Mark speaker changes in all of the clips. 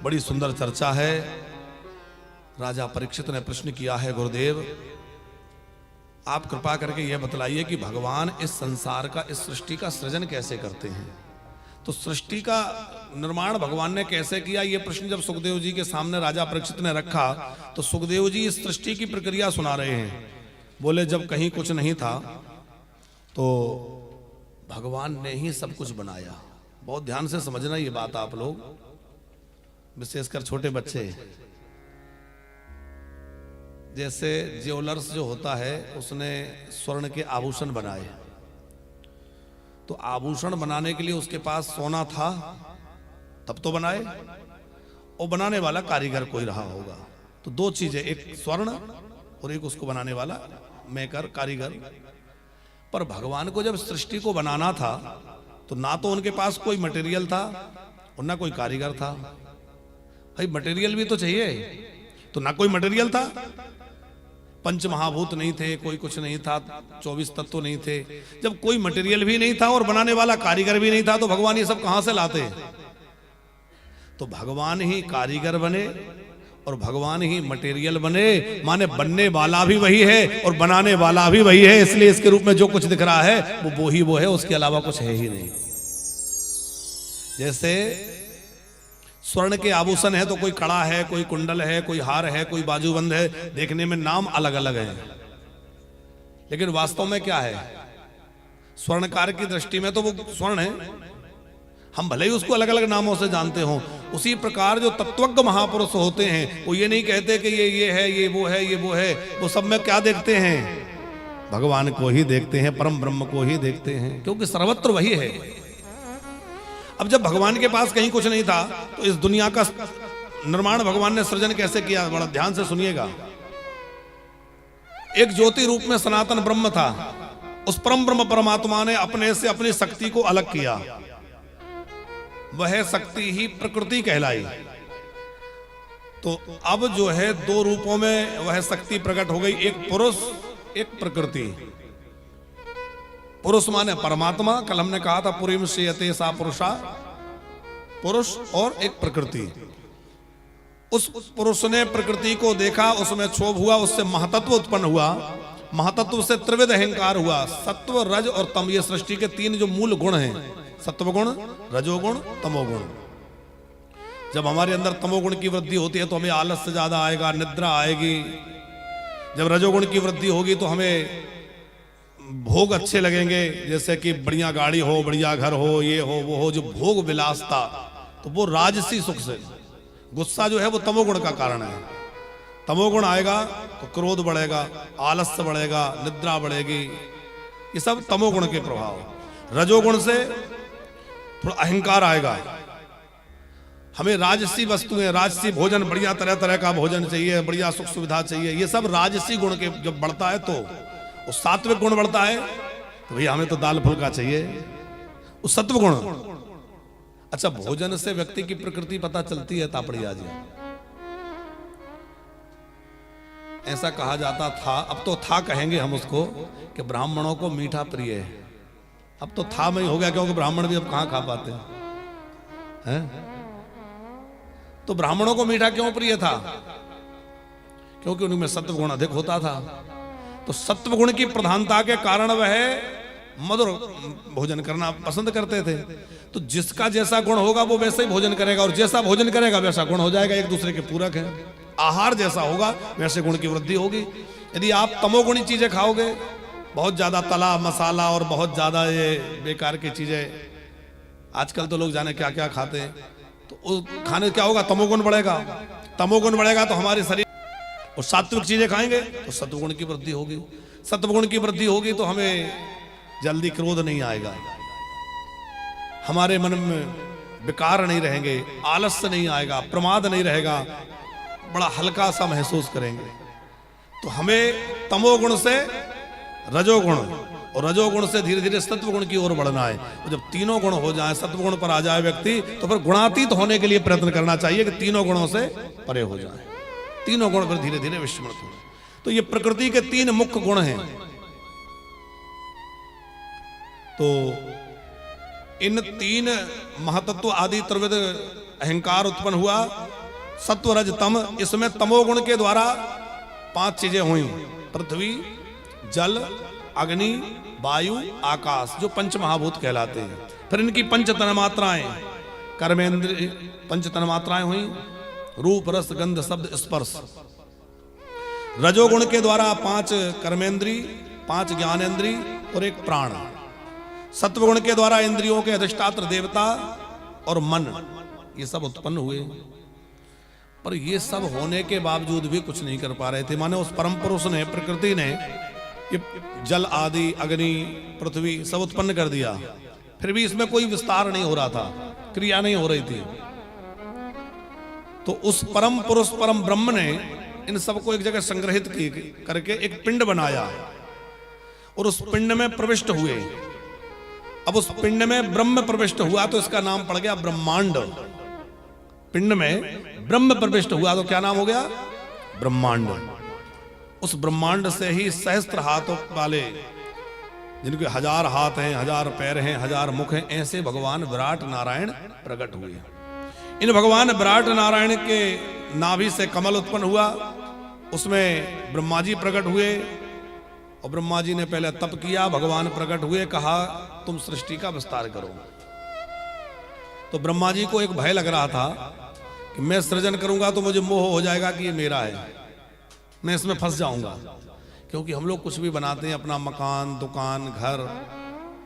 Speaker 1: बड़ी सुंदर चर्चा है। राजा परीक्षित ने प्रश्न किया है, गुरुदेव आप कृपा करके यह बतलाइए कि भगवान इस संसार का, इस सृष्टि का सृजन कैसे करते हैं। तो सृष्टि का निर्माण भगवान ने कैसे किया, यह प्रश्न जब सुखदेव जी के सामने राजा परीक्षित ने रखा तो सुखदेव जी इस सृष्टि की प्रक्रिया सुना रहे हैं। बोले जब कहीं कुछ नहीं था तो भगवान ने ही सब कुछ बनाया। बहुत ध्यान से समझना ये बात आप लोग, विशेषकर छोटे बच्चे। जैसे ज्वेलर्स जो होता है उसने स्वर्ण के आभूषण बनाए, तो आभूषण बनाने के लिए उसके पास सोना था तब तो बनाए, और बनाने वाला कारीगर कोई रहा होगा। तो दो चीजें, एक स्वर्ण और एक उसको बनाने वाला मेकर, कारीगर। पर भगवान को जब सृष्टि को बनाना था तो ना तो उनके पास कोई मटेरियल था और ना कोई कारीगर था। भाई मटेरियल भी तो चाहिए, तो ना कोई मटेरियल था, पंच महाभूत नहीं थे, कोई कुछ नहीं था, 24 तत्व नहीं थे। जब कोई मटेरियल भी नहीं था और बनाने वाला कारीगर भी नहीं था तो भगवान ये सब कहां से लाते। तो भगवान ही कारीगर बने और भगवान ही मटेरियल बने, माने बनने वाला भी वही है और बनाने वाला भी वही है। इसलिए इसके रूप में जो कुछ दिख रहा है वो ही वो है, उसके अलावा कुछ है ही नहीं। जैसे स्वर्ण के आभूषण है तो कोई कड़ा है, कोई कुंडल है, कोई हार है, कोई बाजूबंद है, देखने में नाम अलग अलग है, लेकिन वास्तव में क्या है। स्वर्णकार की दृष्टि में तो वो स्वर्ण है, हम भले ही उसको अलग अलग नामों से जानते हों। उसी प्रकार जो तत्वज्ञ महापुरुष होते हैं वो ये नहीं कहते कि ये है, ये वो है, ये वो है। वो सब में क्या देखते हैं, भगवान को ही देखते हैं, परम ब्रह्म को ही देखते हैं, क्योंकि सर्वत्र वही है। अब जब भगवान के पास कहीं कुछ नहीं था तो इस दुनिया का निर्माण भगवान ने, सृजन कैसे किया, बड़ा ध्यान से सुनिएगा। एक ज्योति रूप में सनातन ब्रह्म था, उस परम ब्रह्म परमात्मा ने अपने से अपनी शक्ति को अलग किया। वह शक्ति ही प्रकृति कहलाई। तो अब जो है दो रूपों में वह शक्ति प्रकट हो गई, एक पुरुष एक प्रकृति। पुरुष माने परमात्मा, कल हमने कहा था पुरीम श्रीयते सा पुरुषा, पुरुष और एक प्रकृति। उस पुरुष ने प्रकृति को देखा, उसमें क्षोभ हुआ, उससे महतत्व उत्पन्न हुआ, महतत्व से त्रिविध अहंकार हुआ, सत्व रज और तम। ये सृष्टि के तीन जो मूल गुण हैं, सत्वगुण, रजोगुण, तमोगुण। जब हमारे अंदर तमोगुण की वृद्धि होती है तो हमें आलस्य ज्यादा आएगा, निद्रा आएगी। जब रजोगुण की वृद्धि होगी तो हमें भोग अच्छे लगेंगे, जैसे कि बढ़िया गाड़ी हो, बढ़िया घर हो, ये हो वो हो, जो भोग विलासता, तो वो राजसी सुख से। गुस्सा जो है वो तमोगुण का कारण है। तमोगुण आएगा तो क्रोध बढ़ेगा, आलस्य बढ़ेगा, निद्रा बढ़ेगी, ये सब तमोगुण के प्रभाव। रजोगुण से थोड़ा अहंकार आएगा, हमें राजसी वस्तुएं, राजसी भोजन, बढ़िया तरह तरह का भोजन चाहिए, बढ़िया सुख सुविधा चाहिए, ये सब राजसी गुण के जब बढ़ता है तो वो सात्विक गुण बढ़ता है तो भैया हमें तो दाल फुल्का चाहिए, वो सत्व गुण। अच्छा, भोजन से व्यक्ति की प्रकृति पता चलती है तापड़िया जी। ऐसा कहा जाता था, अब तो था कहेंगे हम उसको, कि ब्राह्मणों को मीठा प्रिय है। अब तो था में ही हो गया, क्योंकि ब्राह्मण भी अब कहां खा पाते हैं। तो ब्राह्मणों को मीठा क्यों प्रिय था, क्योंकि उनमें सत्वगुण अधिक होता था। तो सत्वगुण की प्रधानता के कारण वह मधुर भोजन करना पसंद करते थे। तो जिसका जैसा गुण होगा वो वैसे ही भोजन करेगा, और जैसा भोजन करेगा वैसा गुण हो जाएगा, एक दूसरे के पूरक हैं। आहार जैसा होगा वैसे गुण की वृद्धि होगी। यदि आप तमोगुणी चीजें खाओगे, बहुत ज्यादा तला मसाला और बहुत ज्यादा ये बेकार की चीजें, आजकल तो लोग जाने क्या क्या खाते हैं, तो उस खाने क्या होगा, तमोगुण बढ़ेगा। तमोगुण बढ़ेगा तो हमारे शरीर, और सात्विक चीजें खाएंगे तो सत्वगुण की वृद्धि होगी। सत्वगुण की वृद्धि होगी तो हमें जल्दी क्रोध नहीं आएगा, हमारे मन में विकार नहीं रहेंगे, आलस्य नहीं आएगा, प्रमाद नहीं रहेगा, बड़ा हल्का सा महसूस करेंगे। तो हमें तमोगुण से रजोगुण और रजोगुण से धीरे धीरे सत्वगुण की ओर बढ़ना है। तो जब तीनों गुण हो जाए, सत्वगुण पर आ जाए व्यक्ति, तो फिर गुणातीत होने के लिए प्रयत्न करना चाहिए कि तीनों गुणों से परे हो जाए। तीनों गुण फिर धीरे धीरे विस्मृत हो। तो ये प्रकृति के तीन मुख्य गुण हैं। तो इन तीन महतत्व आदि त्रिविध अहंकार उत्पन्न हुआ, सत्व रज तम, इसमें तमोगुण के द्वारा 5 चीजें हुई, पृथ्वी, जल, अग्नि, वायु, आकाश, जो पंच महाभूत कहलाते हैं। फिर इनकी पंच तन्मात्राएं, कर्मेंद्रिय पंच तन्मात्राएं हुई, रूप, रस, गंध, शब्द, स्पर्श। रजोगुण के द्वारा 5 कर्मेंद्री, 5 ज्ञानेंद्री और 1 प्राण। सत्वगुण के द्वारा इंद्रियों के अधिष्ठात्र देवता और मन, ये सब उत्पन्न हुए। पर ये सब होने के बावजूद भी कुछ नहीं कर पा रहे थे। माने उस परम पुरुष ने, प्रकृति ने ये जल आदि, अग्नि, पृथ्वी सब उत्पन्न कर दिया, फिर भी इसमें कोई विस्तार नहीं हो रहा था, क्रिया नहीं हो रही थी। तो उस परम पुरुष, परम ब्रह्म ने इन सबको एक जगह संग्रहित करके एक पिंड बनाया और उस पिंड में प्रविष्ट हुए। अब उस पिंड में ब्रह्म प्रविष्ट हुआ तो इसका नाम पड़ गया ब्रह्मांड। पिंड में ब्रह्म प्रविष्ट हुआ तो क्या नाम हो गया? ब्रह्मांड। उस ब्रह्मांड से ही सहस्त्र हाथों वाले, जिनके 1000 हाथ हैं, 1000 पैर हैं, 1000 मुख हैं, ऐसे भगवान विराट नारायण प्रकट हुए। इन भगवान विराट नारायण के नाभि से कमल उत्पन्न हुआ, उसमें ब्रह्मा जी प्रकट हुए और ब्रह्मा जी ने पहले तप किया, भगवान प्रकट हुए, कहा तुम सृष्टि का विस्तार करो। तो ब्रह्मा जी को एक भय लग रहा था कि मैं सृजन करूंगा तो मुझे मोह हो जाएगा कि ये मेरा है, मैं इसमें फंस जाऊंगा। क्योंकि हम लोग कुछ भी बनाते हैं, अपना मकान, दुकान, घर,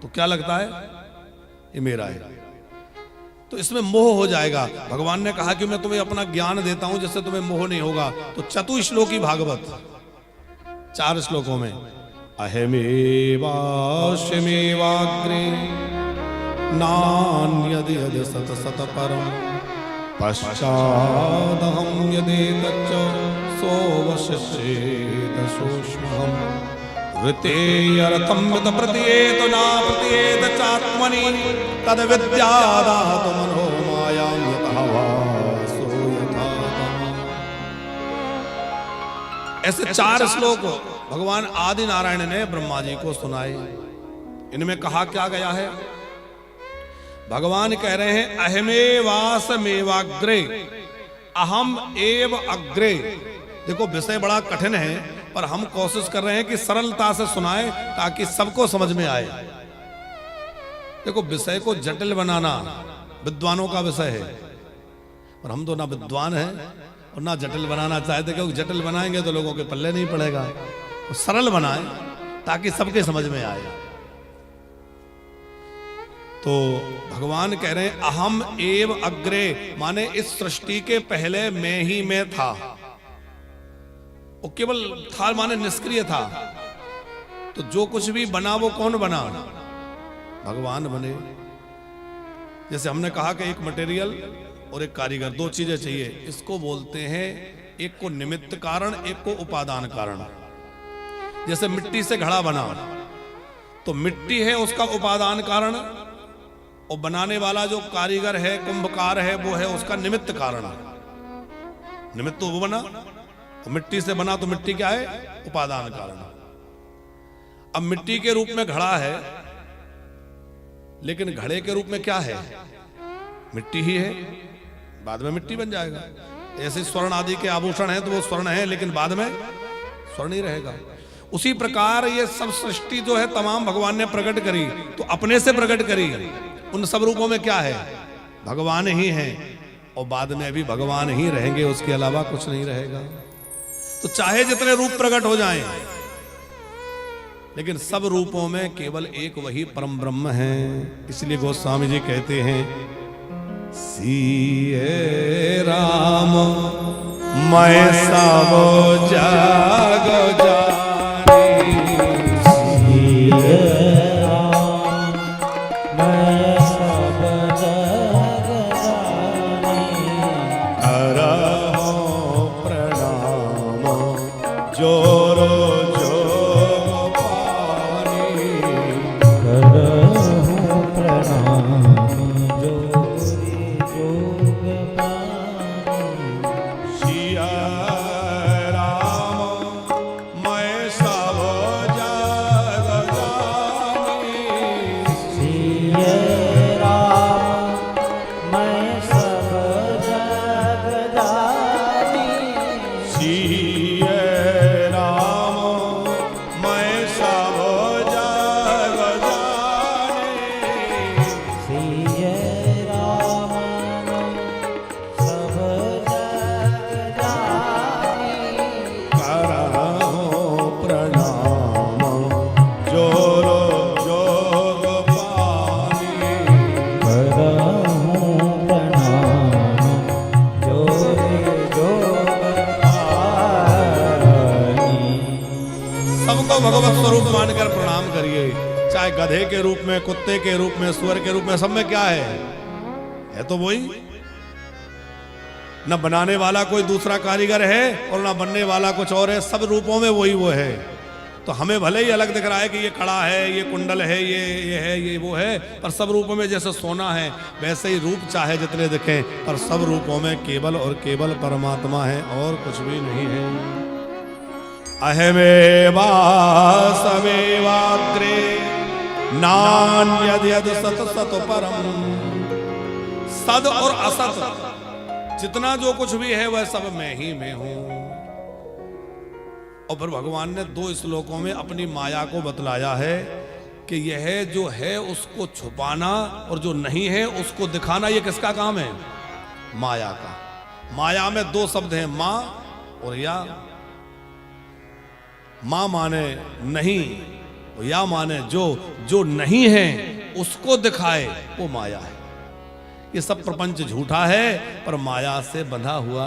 Speaker 1: तो क्या लगता है ये मेरा है, तो इसमें मोह हो जाएगा। भगवान ने कहा कि मैं तुम्हें अपना ज्ञान देता हूं जिससे तुम्हें मोह नहीं होगा। तो चतुश्लोकी भागवत 4 श्लोकों में अहमेवाश्यमेवाग्रे नान्यद्यद् सत सत परम पश्चादहं यदेतच्च सोऽवशिष्येत सूक्ष्मम् ऋतेयर्थं वित प्रतीयेत न प्रतीयेत चात्मनि तद विद्यादातु मनो मायां यतः वासो यथा। ऐसे 4 श्लोक भगवान आदि नारायण ने ब्रह्मा जी को सुनाए। इनमें कहा क्या गया है? भगवान कह रहे हैं अहमेवासमेवाग्रे, अहम एव अग्रे। देखो विषय बड़ा कठिन है, पर हम कोशिश कर रहे हैं कि सरलता से सुनाएं ताकि सबको समझ में आए। देखो विषय को जटिल बनाना विद्वानों का विषय है, और हम तो ना विद्वान हैं और ना जटिल बनाना चाहते, क्योंकि जटिल बनाएंगे तो लोगों के पल्ले नहीं पड़ेगा। तो सरल बनाएं ताकि सबके समझ में आए। तो भगवान कह रहे हैं अहम एव अग्रे, माने इस सृष्टि के पहले मैं ही मैं था। वो केवल था माने निष्क्रिय था। तो जो कुछ भी बना वो कौन बना? भगवान बने। जैसे हमने कहा कि एक मटेरियल और एक कारीगर, 2 चीजें चाहिए। इसको बोलते हैं, एक को निमित्त कारण, एक को उपादान कारण। जैसे मिट्टी से घड़ा बना तो मिट्टी है उसका उपादान कारण, और बनाने वाला जो कारीगर है, कुंभकार है, वो है उसका निमित्त कारण। निमित्त तो वो बना, और मिट्टी से बना तो मिट्टी क्या है? उपादान कारण। अब मिट्टी के रूप में घड़ा है, लेकिन घड़े के रूप में क्या है? मिट्टी ही है, बाद में मिट्टी बन जाएगा। ऐसे स्वर्ण आदि के आभूषण हैं तो वो स्वर्ण है, लेकिन बाद में स्वर्ण ही रहेगा। उसी प्रकार ये सब सृष्टि जो है तमाम भगवान ने प्रकट करी, तो अपने से प्रकट करी। उन सब रूपों में क्या है? भगवान ही है, और बाद में भी भगवान ही रहेंगे, उसके अलावा कुछ नहीं रहेगा। तो चाहे जितने रूप प्रकट हो जाएं, लेकिन सब रूपों में केवल एक वही परम ब्रह्म है। इसलिए गोस्वामी जी कहते हैं सीए राम मैं सब जाग जानी, सीए राम मैं सब जाग जानी, करहो प्रणाम जोरो सबको भगवत स्वरूप मानकर प्रणाम करिए। चाहे गधे के रूप में, कुत्ते के रूप में, सुअर के रूप में, सब में क्या है तो वही। न बनाने वाला कोई दूसरा कारीगर है और न बनने वाला कुछ और है, सब रूपों में वही वो है। तो हमें भले ही अलग दिख रहा है कि ये कड़ा है, ये कुंडल है, ये है, ये वो है, पर सब रूपों में जैसे सोना है वैसे ही रूप चाहे जितने दिखें, पर सब रूपों में केवल और केवल परमात्मा है और कुछ भी नहीं है। अहमेवा समेवाग्रे नान्यद्यद् सत सत परम। सद और असत जितना जो कुछ भी है वह सब मैं ही में हूं। और फिर भगवान ने 2 श्लोकों में अपनी माया को बतलाया है कि यह जो है उसको छुपाना और जो नहीं है उसको दिखाना, ये किसका काम है? माया का। माया में 2 शब्द हैं, मां और या। मां माने नहीं, या माने जो नहीं है उसको दिखाए वो माया है। ये सब प्रपंच झूठा है पर माया से बंधा हुआ